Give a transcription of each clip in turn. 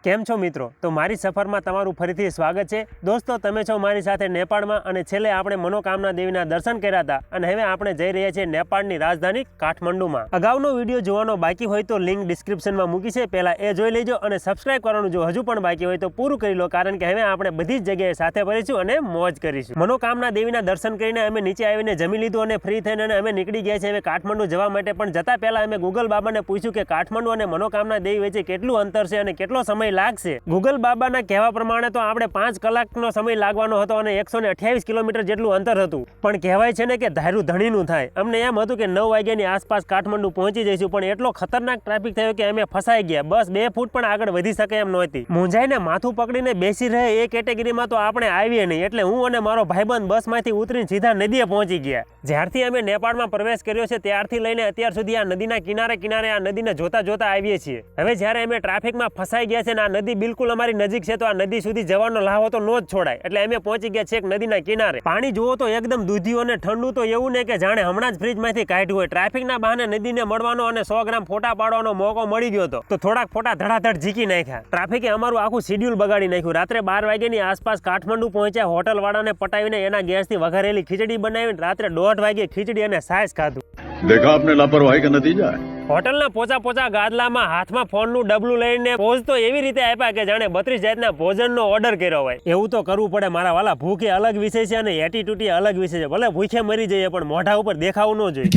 કેમ છો મિત્રો? તો મારી સફરમાં તમારું ફરીથી સ્વાગત છે। દોસ્તો તમે છો મારી સાથે નેપાળમાં અને છેલ્લે આપણે મનોકામના દેવીના દર્શન કર્યા હતા અને હવે આપણે જઈ રહ્યા છીએ નેપાળની રાજધાની કાઠમંડુમાં। અગાઉનો વિડીયો જોવાનો બાકી હોય તો લિંક ડિસ્ક્રિપ્શનમાં મૂકી છે, પહેલા એ જોઈ લેજો અને સબસ્ક્રાઇબ કરવાનું જો હજુ પણ બાકી હોય તો પૂરું કરી લો, કારણ કે હવે આપણે બધી જ જગ્યાએ સાથે ફરીશું અને મોજ કરીશું। મનોકામના દેવીના દર્શન કરીને અમે નીચે આવીને જમી લીધું અને ફ્રી થઈને અમે નીકળી ગયા છીએ હવે કાઠમંડુ જવા માટે। પણ જતા પહેલા અમે ગૂગલ બાબાને પૂછ્યું કે કાઠમંડુ અને મનોકામના દેવી વચ્ચે કેટલું અંતર છે અને કેટલો સમય લાગશે। ગૂગલ બાબાના કહેવા પ્રમાણે તો આપણે 5 કલાકનો સમય લાગવાનો હતો અને 128 કિલોમીટર જેટલું અંતર હતું, પણ કહેવાય છે ને કે ધાર્યું ધણીનું થાય। અમને એમ હતું કે 9 વાગ્યાની આસપાસ કાઠમંડુ પહોંચી જઈશું, પણ એટલો ખતરનાક ટ્રાફિક થયો કે અમે ફસાઈ ગયા। બસ 2 ફૂટ પણ આગળ વધી શકે એમ નહોતી। મૂંઝાઈને માથું પકડીને બેસી રહે એ કેટેગરીમાં તો આપણે આવીએ નહીં, એટલે હું અને મારો ભાઈબંધ બસમાંથી ઉતરીને સીધા નદીએ પહોંચી ગયા। જ્યારથી અમે નેપાળમાં પ્રવેશ કર્યો છે ત્યારથી લઈને અત્યાર સુધી આ નદીના કિનારે આ નદીને જોતા આવીએ છીએ। હવે જ્યારે અમે ટ્રાફિકમાં ફસાઈ ગયા છે ને આ નદી બિલકુલ અમારી નજીક છે, તો આ નદી સુધી જવાનો લાહો તો નો જ છોડાય, એટલે અમે પહોંચી ગયા છેક નદીના કિનારે। પાણી જુઓ તો એકદમ દૂધિયું અને ઠંડુ, તો એવું ને કે જાણે હમણાં જ ફ્રીજમાંથી કાઢ્યું હોય। ટ્રાફિકના બહાને નદીને મળવાનો અને 100 ગ્રામ ફોટા પાડવાનો મોકો મળી ગયો હતો, તો થોડાક ફોટા ધડાધડ ઝીકી નાખ્યા। ટ્રાફિકે અમારું આખું શેડ્યુલ બગાડી નાખ્યું। રાત્રે 12 વાગ્યાની આસપાસ કાઠમંડુ પહોંચ્યા, હોટલ વાળાને પટાવીને એના ગેસથી વઘારેલી ખીચડી બનાવીને રાત્રે 1:30 વાગે ખીચડી અને છાશ ખાધું। देखा आपने लापरवाही का नतीजा है। હોટલના પોચા ગાદલામાં હાથમાં ફોનનું ડબલું લઈને પોઝ તો એવી રીતે આપ્યા કે જાણે 32 જાતના ભોજનનો ઓર્ડર કર્યો હોય। એવું તો કરવું પડે મારા વાલા, ભૂખ એ અલગ વિષય છે અને એટીટ્યુડ અલગ વિષય છે। ભલે ભૂખે મરી જઈએ પણ મોઢા ઉપર દેખાવું ન જોઈએ।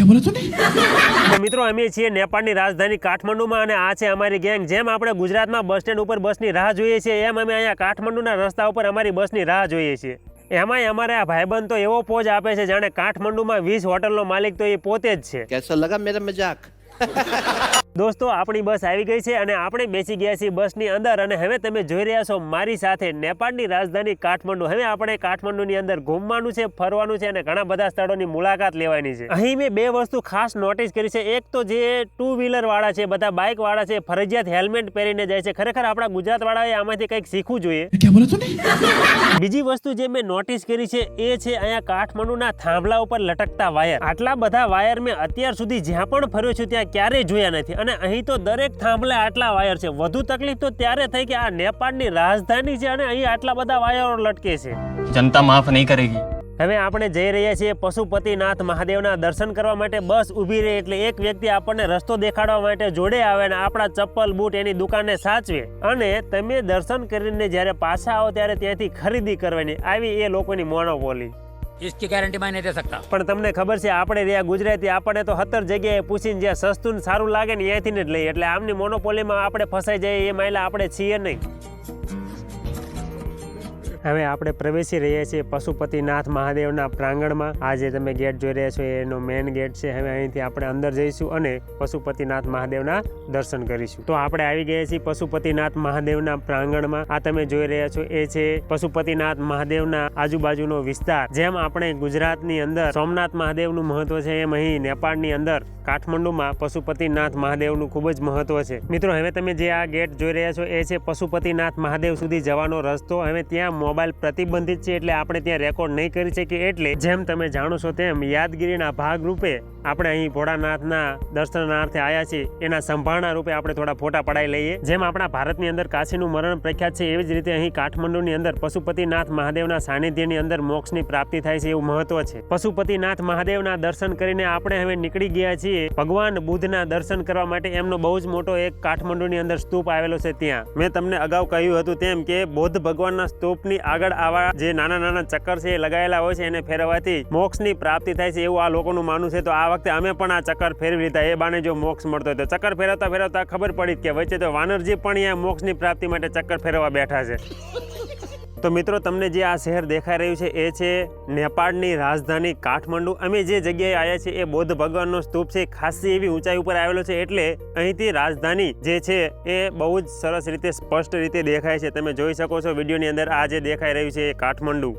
તો મિત્રો અમે છીએ નેપાળની રાજધાની કાઠમંડુમાં અને આ છે અમારી ગેંગ। જેમ આપણે ગુજરાતમાં બસ સ્ટેન્ડ ઉપર બસની રાહ જોઈએ છીએ, એમ અમે અહીંયા કાઠમંડુના રસ્તા ઉપર અમારી બસની રાહ જોઈએ છીએ। એમાંય અમારે આ ભાઈબંધ તો એવો પોજ આપે છે જાણે કાઠમંડુમાં 20 હોટલનો માલિક તો એ પોતે જ છે। कैसा लगा मेरा मजाक? દોસ્તો આપણી બસ આવી ગઈ છે અને આપણે બેસી ગયા છીએ બસની અંદર અને હવે તમે જોઈ રહ્યા છો મારી સાથે નેપાળની રાજધાની કાઠમંડુ। હવે આપણે કાઠમંડુની અંદર ઘૂમવાનું છે, ફરવાનું છે અને ઘણા બધા સ્થળોની મુલાકાત લેવાની છે। અહીં મેં 2 વસ્તુ ખાસ નોટિસ કરી છે। એક તો જે 2 વ્હીલર વાળા છે, બધા બાઇક વાળા છે, ફરજિયાત હેલ્મેટ પહેરીને જાય છે। ખરેખર આપણા ગુજરાત વાળાએ આમાંથી કંઈક શીખવું જોઈએ। બીજી વસ્તુ જે મેં નોટિસ કરી છે એ છે અહીંયા કાઠમંડુના થાંભલા ઉપર લટકતા વાયર। આટલા બધા વાયર મેં અત્યાર સુધી જ્યાં પણ ફર્યો છું ત્યાં ક્યારેય જોયા નથી અને અહીં તો દરેક થાંભલે આટલા વાયર છે। વધુ તકલીફ તો ત્યારે થઈ કે આ નેપાળની રાજધાની છે અને અહીં આટલા બધા વાયરો લટકે છે। જનતા માફ નહીં કરેગી। હવે આપણે જઈ રહ્યા છીએ પશુપતિનાથ મહાદેવના દર્શન કરવા માટે। બસ ઊભી રહે એટલે એક વ્યક્તિ આપણને રસ્તો દેખાડવા માટે જોડે આવે ને આપણા ચપ્પલ બૂટ એની દુકાને સાચવે અને તમે દર્શન કરીને જ્યારે પાછા આવો ત્યારે ત્યાંથી ખરીદી કરવાની, આવી એ લોકોની મોનોપોલી। इसकी गारंटी मैं नहीं दे सकता। પણ તમને ખબર છે આપણે રહ્યા ગુજરાતી, આપણે તો 17 જગ્યાએ પૂછીને જ્યાં સસ્તું ને સારું લાગે ને ત્યાંથી જ લઈએ, એટલે આમની મોનોપોલીમાં આપણે ફસાઈ જઈએ એ માયલા આપણે છીએ નહીં। હવે આપણે પ્રવેશી રહ્યા છીએ પશુપતિનાથ મહાદેવના પ્રાંગણમાં। આ જે તમે ગેટ જોઈ રહ્યા છો એનો મેઇન ગેટ છે। હવે અહીંથી આપણે અંદર જઈશું અને પશુપતિનાથ મહાદેવના દર્શન કરીશું। તો આપણે આવી ગયા છીએ પશુપતિનાથ મહાદેવના પ્રાંગણમાં। આ તમે જોઈ રહ્યા છો એ છે પશુપતિનાથ મહાદેવના આજુબાજુનો વિસ્તાર। જેમ આપણે ગુજરાતની અંદર સોમનાથ મહાદેવનું મહત્વ છે, એમ અહીં નેપાળની અંદર કાઠમંડુમાં પશુપતિનાથ મહાદેવનું ખૂબ જ મહત્વ છે। મિત્રો હવે તમે જે આ ગેટ જોઈ રહ્યા છો એ છે પશુપતિનાથ મહાદેવ સુધી જવાનો રસ્તો। હવે ત્યાં મોબાઈલ પ્રતિબંધિત છે એટલે આપણે ત્યાં રેકોર્ડ નહીં કરી શકીએ, એટલે જેમ તમે જાણો છો તેમ યાદગીરીના ભાગ રૂપે આપણે અહીં ભોળાનાથના દર્શનાર્થે આવ્યા છીએ, એના સંભાળના રૂપે આપણે થોડા ફોટા પડાવી લઈએ। જેમ આપણા ભારતની અંદર કાશીનું મરણ પ્રખ્યાત છે, એવી જ રીતે અહીં કાઠમંડુની અંદર પશુપતિનાથ મહાદેવના સાનિધ્યની અંદર મોક્ષની પ્રાપ્તિ થાય છે એવું મહત્વ છે। પશુપતિનાથ મહાદેવના દર્શન કરીને આપણે હવે નીકળી ગયા છીએ ભગવાન બુદ્ધના દર્શન કરવા માટે। એમનો બહુ જ મોટો એક કાઠમંડુની અંદર સ્તૂપ આવેલો છે। ત્યાં મેં તમને અગાઉ કહ્યું હતું તેમ કે બૌદ્ધ ભગવાનના સ્તૂપની આગળ આવા જે નાના ચક્કર છે એ લગાવેલા હોય છે, એને ફેરવવાથી મોક્ષની પ્રાપ્તિ થાય છે એવું આ લોકોનું માનવું છે। તો આ વખતે અમે પણ આ ચક્કર ફેરવી લીધા, એ બાને જો મોક્ષ મળતો હોય તો। ચક્કર ફેરવતા ખબર પડી કે વચ્ચે તો વાનરજી પણ અહીંયા મોક્ષની પ્રાપ્તિ માટે ચક્કર ફેરવવા બેઠા છે। તો મિત્રો તમને જે આ શહેર દેખાઈ રહ્યું છે એ છે નેપાળની રાજધાની કાઠમંડુ। અમે જે જગ્યાએ આવ્યા છીએ એ બૌદ્ધ ભગવાનનો સ્તૂપ છે, ખાસી એવી ઊંચાઈ ઉપર આવેલો છે, એટલે અહીંથી રાજધાની જે છે એ બહુ જ સરસ રીતે સ્પષ્ટ રીતે દેખાય છે। તમે જોઈ શકો છો વિડીયોની અંદર આ જે દેખાઈ રહ્યું છે એ કાઠમંડુ।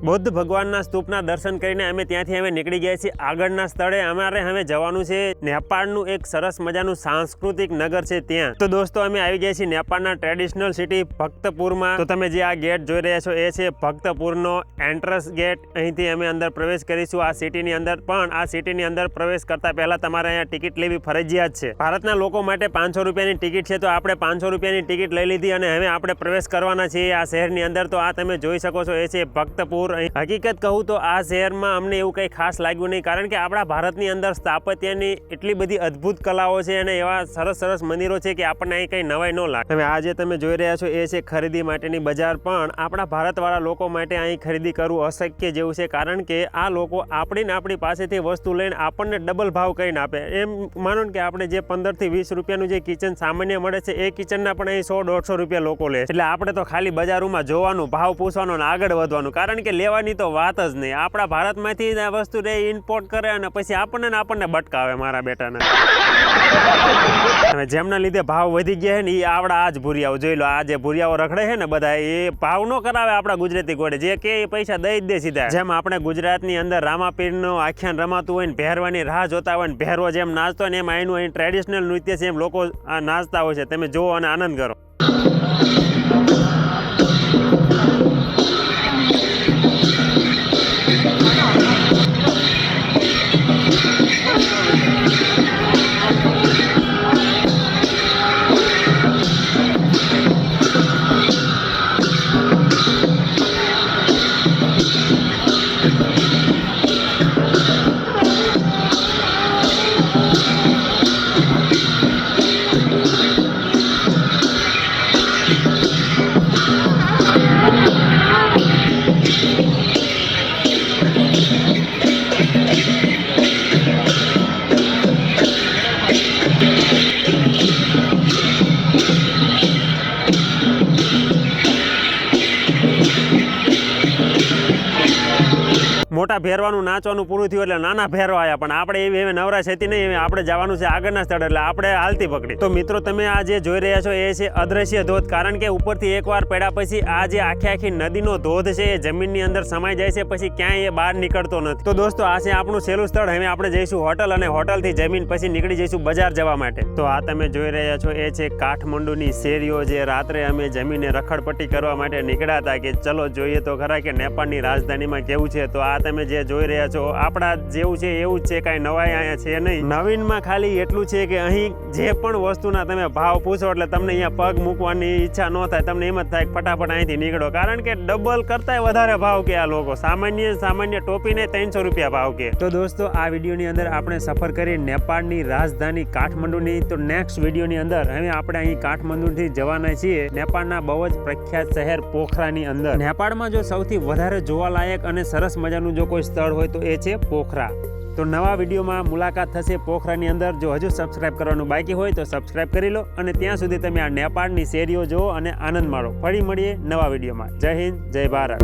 બુદ્ધ ભગવાનના સ્તૂપના દર્શન કરીને અમે ત્યાંથી અમે નીકળી ગયા છીએ આગળના સ્થળે. અમારે હવે જવાનું છે નેપાળનું એક સરસ મજાનું સાંસ્કૃતિક નગર છે ત્યાં. તો દોસ્તો અમે આવી ગયા છીએ નેપાળના ટ્રેડિશનલ સિટી ભક્તપુરમાં. તો તમે જે આ ગેટ જોઈ રહ્યા છો એ છે ભક્તપુરનો એન્ટ્રન્સ ગેટ. અહીંથી અમે અંદર પ્રવેશ કરીશું આ સિટીની અંદર. પણ આ સિટીની અંદર પ્રવેશ કરતા પહેલા તમારે અહીંયા ટિકિટ લેવી ફરજિયાત છે. ભારતના લોકો માટે 500 રૂપિયાની ટિકિટ છે, તો આપણે 500 રૂપિયાની ટિકિટ લઈ લીધી અને હવે આપણે પ્રવેશ કરવાના છીએ આ શહેરની અંદર. તો આ તમે જોઈ શકો છો એ છે ભક્તપુર. હકીકત કહું તો આ શહેરમાં અમને એવું કંઈ ખાસ લાગ્યું નહીં, કારણ કે આપણા ભારતની અંદર સ્થાપત્યની એટલી બધી અદ્ભુત કલાઓ છે અને એવા સરસ સરસ મંદિરો છે કે આપણને અહીં કંઈ નવાઈ ન લાગે. હવે આ જે તમે જોઈ રહ્યા છો એ છે ખરીદી માટેની બજાર. પણ આપણા ભારતવાળા લોકો માટે અહીં ખરીદી કરવું અશક્ય જેવું છે, કારણ કે આ લોકો આપણી પાસેથી વસ્તુ લઈને આપણને ડબલ ભાવ કરીને આપે. એમ માનો કે આપણે જે 15 થી 20 રૂપિયાનું જે કિચન સામાન્ય મળે છે એ કિચનના પણ અહીં 100-150 રૂપિયા લોકો લે. એટલે આપણે તો ખાલી બજારોમાં જોવાનું, ભાવ પૂછવાનો અને આગળ વધવાનું, કારણ કે લેવાની તો વાત જ નહીં. આપણા ભારતમાંથી આ વસ્તુ રે ઇમ્પોર્ટ કરે અને પછી આપણને બટકાવે મારા બેટાને. હવે જેમના લીધે ભાવ વધી ગયા છે ને એ આવડા આ જ ભૂરિયાઓ જોઈ લો. આ જે ભૂરિયાઓ રખડે છે ને બધા, એ ભાવ ન કરાવે આપણા ગુજરાતી ઘોડે. જે કે એ પૈસા દઈ જ દે સીધા. જેમ આપણે ગુજરાતની અંદર રામાપીરનું આખ્યાન રમાતું હોય ને ભેરવાની રાહ જોતા હોય ને ભેરવો જેમ નાચતો હોય ને એમ એનું અહીં ટ્રેડિશનલ નૃત્ય છે, એમ લોકો આ નાચતા હોય છે. તમે જુઓ અને આનંદ કરો. મોટા ભેરવાનું નાચવાનું પૂરું થયું એટલે નાના ભેરવા આવ્યા. પણ આપણે એવી હવે નવરાશ હતી નહીં. આપણે જવાનું છે આગળના સ્થળે, એટલે આપણે હાલતી પકડી. તો મિત્રો તમે આ જે જોઈ રહ્યા છો એ છે અદ્રશ્ય ધોધ, કારણ કે ઉપરથી એકવાર પડ્યા પછી આ જે આખી નદીનો ધોધ છે એ જમીનની અંદર સમાઈ જાય છે, પછી ક્યાંય એ બહાર નીકળતો નથી. તો દોસ્તો આ છે આપણું છેલ્લું સ્થળ. હવે આપણે જઈશું હોટલ અને હોટલથી જમીન પછી નીકળી જઈશું બજાર જવા માટે. તો આ તમે જોઈ રહ્યા છો એ છે કાઠમંડુની શેરીઓ, જે રાત્રે અમે જમીને રખડપટ્ટી કરવા માટે નીકળ્યા હતા કે ચલો જોઈએ તો ખરા કે નેપાળની રાજધાનીમાં કેવું છે. તો આ તમે જે જોઈ રહ્યા છો આપણા જેવું છે એવું જ છે, કાંઈ નવાઈ અહીંયા છે નહીં. નવીનમાં ખાલી એટલું છે કે અહીં જે પણ વસ્તુના તમે ભાવ પૂછો એટલે તમને અહીંયા પગ મૂકવાની ઈચ્છા ન થાય. તમને એમ જ થાય ફટાફટ અહીંથી નીકળો, કારણ કે ડબલ કરતાંય વધારે ભાવ કે આ લોકો. સામાન્ય ટોપીને 300 રૂપિયા ભાવ કે. તો દોસ્તો આ વિડીયોની અંદર આપણે સફર કરી નેપાળની રાજધાની કાઠમંડુની. તો નેક્સ્ટ વિડીયોની અંદર હવે આપણે અહીં કાઠમંડુથી જવાના છીએ નેપાળના બહુ જ પ્રખ્યાત શહેર પોખરાની અંદર. નેપાળમાં જો સૌથી વધારે જોવાલાયક અને સરસ મજાનું જો કોઈ સ્થળ હોય તો એ છે પોખરા. તો નવા વિડીયોમાં મુલાકાત થશે પોખરાની અંદર. જો હજુ સબસ્ક્રાઇબ કરવાનું બાકી હોય તો સબસ્ક્રાઇબ કરી લો, અને ત્યાં સુધી તમે આ નેપાળની શેરીઓ જુઓ અને આનંદ માણો. ફરી મળીએ નવા વિડીયોમાં. જય હિન્દ, જય ભારત.